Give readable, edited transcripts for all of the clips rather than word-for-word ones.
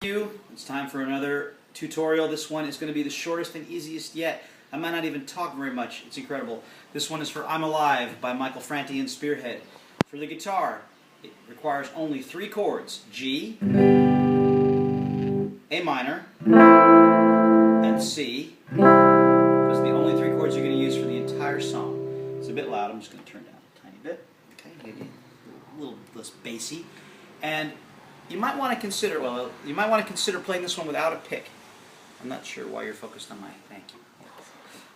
It's time for another tutorial. This one is going to be the shortest and easiest yet. I might not even talk very much. It's incredible. This one is for I'm Alive by Michael Franti and Spearhead. For the guitar, it requires only 3 chords: G, A minor, and C. Those are the only 3 chords you're going to use for the entire song. It's a bit loud. I'm just going to turn down a tiny bit. Okay, maybe a little less bassy. And you might want to consider, playing this one without a pick. I'm not sure why you're focused on my thank you.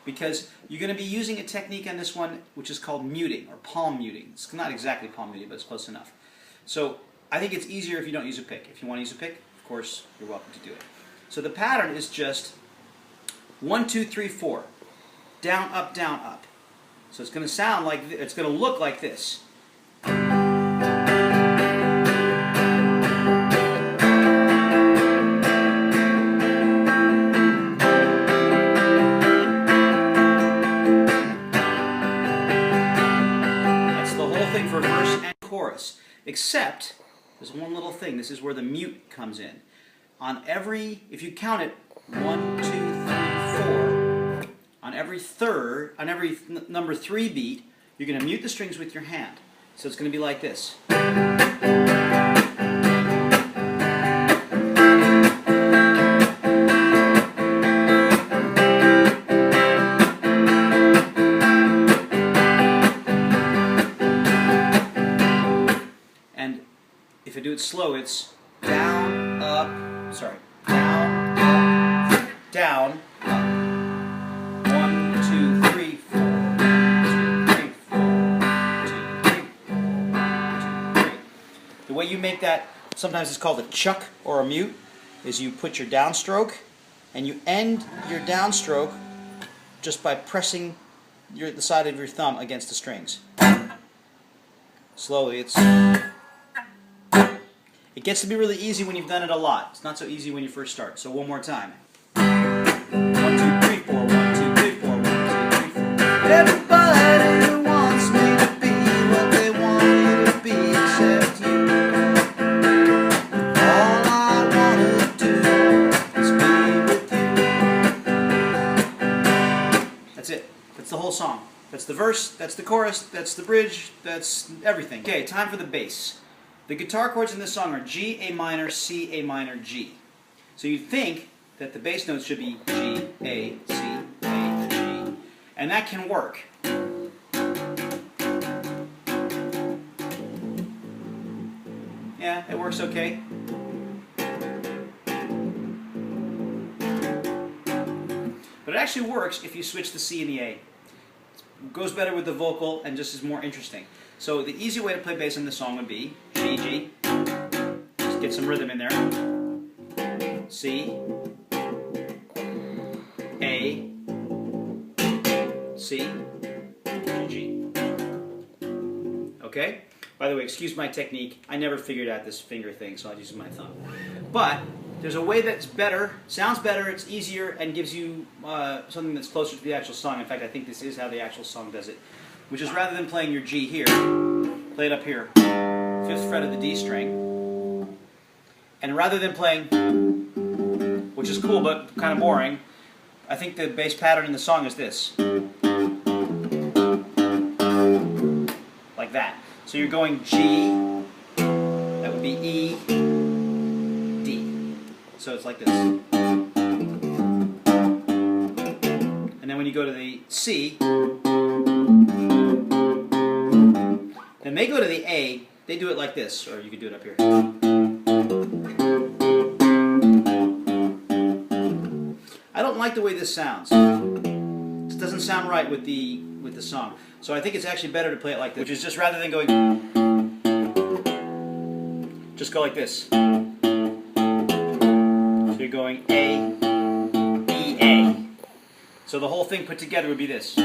Because you're going to be using a technique on this one which is called muting, or palm muting. It's not exactly palm muting, but it's close enough. So I think it's easier if you don't use a pick. If you want to use a pick, of course, you're welcome to do it. So the pattern is just 1, 2, 3, 4. Down, up, down, up. So it's going to sound like, it's going to look like this. For verse and chorus, except there's one little thing. This is where the mute comes in. On every, if you count it, 1, 2, 3, 4. On every third, on every number 3 beat, you're going to mute the strings with your hand. So it's going to be like this. If I do it slow, it's down, up, down, up, down, up. 1, 2, 3, 4, 2, 3, 4, 2, 3, 4, 2, 3. The way you make that, sometimes it's called a chuck or a mute, is you put your downstroke and you end your downstroke just by pressing the side of your thumb against the strings. Slowly, it gets to be really easy when you've done it a lot. It's not so easy when you first start. So one more time. 1, 2, 3, 4. 1, 2, 3, 4. 1, 2, 3, 4. Everybody wants me to be what they want me to be, except you. All I want to do is be with you. That's it. That's the whole song. That's the verse, that's the chorus, that's the bridge, that's everything. Okay, time for the bass. The guitar chords in this song are G, A minor, C, A minor, G. So you'd think that the bass notes should be G, A, C, A, G. And that can work. Yeah, it works okay. But it actually works if you switch the C and the A. It goes better with the vocal and just is more interesting. So the easy way to play bass in this song would be G, G, just get some rhythm in there, C, A, C, G. Okay? By the way, excuse my technique. I never figured out this finger thing, so I'll use my thumb. But there's a way that's better, sounds better, it's easier, and gives you something that's closer to the actual song. In fact, I think this is how the actual song does it. Which is, rather than playing your G here, play it up here, 5th fret of the D string. And rather than playing, which is cool but kind of boring, I think the bass pattern in the song is this. Like that. So you're going G, that would be E, D. So it's like this. And then when you go to the C, then they go to the A, they do it like this, or you could do it up here. I don't like the way this sounds. This doesn't sound right with the song. So I think it's actually better to play it like this, which is just rather than going, just go like this. So you're going A, E, A. So the whole thing put together would be this.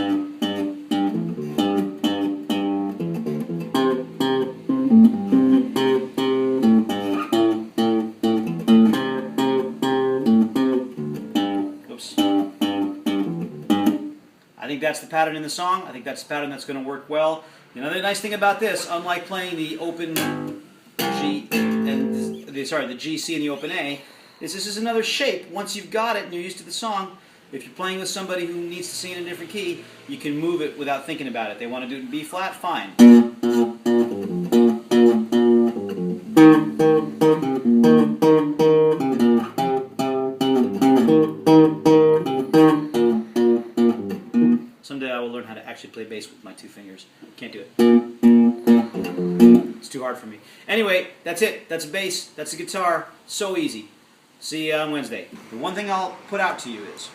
I think that's the pattern in the song. I think that's the pattern that's going to work well. The other nice thing about this, unlike playing the open G and the G, C, and the open A, is this is another shape. Once you've got it and you're used to the song, if you're playing with somebody who needs to sing in a different key, you can move it without thinking about it. They want to do it in B flat, fine. Someday I will learn how to actually play bass with my two fingers. Can't do it. It's too hard for me. Anyway, that's it. That's bass. That's the guitar. So easy. See you on Wednesday. The one thing I'll put out to you is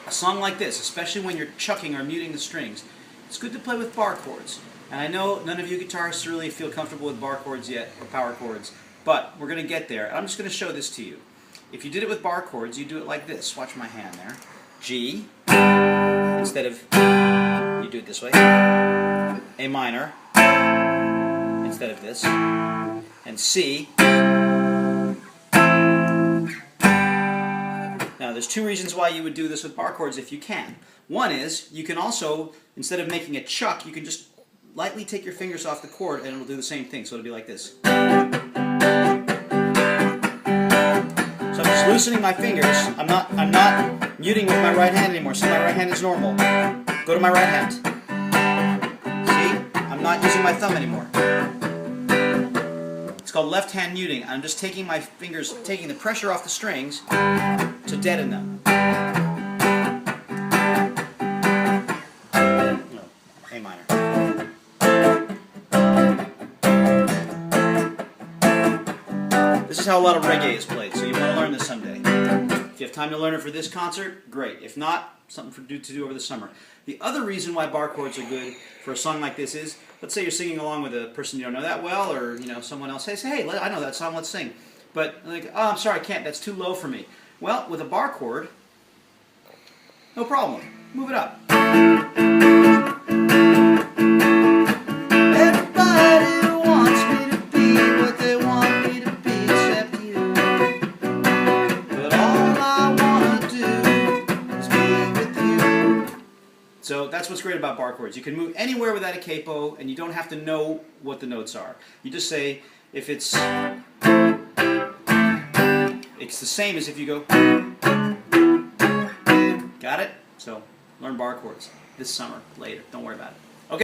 a song like this, especially when you're chucking or muting the strings, it's good to play with bar chords. And I know none of you guitarists really feel comfortable with bar chords yet, or power chords, but we're going to get there. I'm just going to show this to you. If you did it with bar chords, you do it like this. Watch my hand there. G, instead of, you do it this way. A minor, instead of this. And C. Now, there's two reasons why you would do this with bar chords if you can. One is, you can also, instead of making a chuck, you can just lightly take your fingers off the chord and it'll do the same thing. So it'll be like this. So I'm just loosening my fingers. I'm not muting with my right hand anymore. See, my right hand is normal. Go to my right hand. See? I'm not using my thumb anymore. It's called left hand muting. I'm just taking my fingers, taking the pressure off the strings to deaden them. No, A minor. This is how a lot of reggae is played, so you want to learn this someday. If you have time to learn it for this concert, great. If not, something to do over the summer. The other reason why bar chords are good for a song like this is, let's say you're singing along with a person you don't know that well, or someone else says, hey, I know that song, let's sing. But like, oh, I'm sorry, I can't. That's too low for me. Well, with a bar chord, no problem. Move it up. Everybody wants me to be what they want me to be, except you. But all I want to do is be with you. So that's what's great about bar chords. You can move anywhere without a capo, and you don't have to know what the notes are. You just say, if it's the same as if you go. Got it? So learn bar chords this summer, later. Don't worry about it.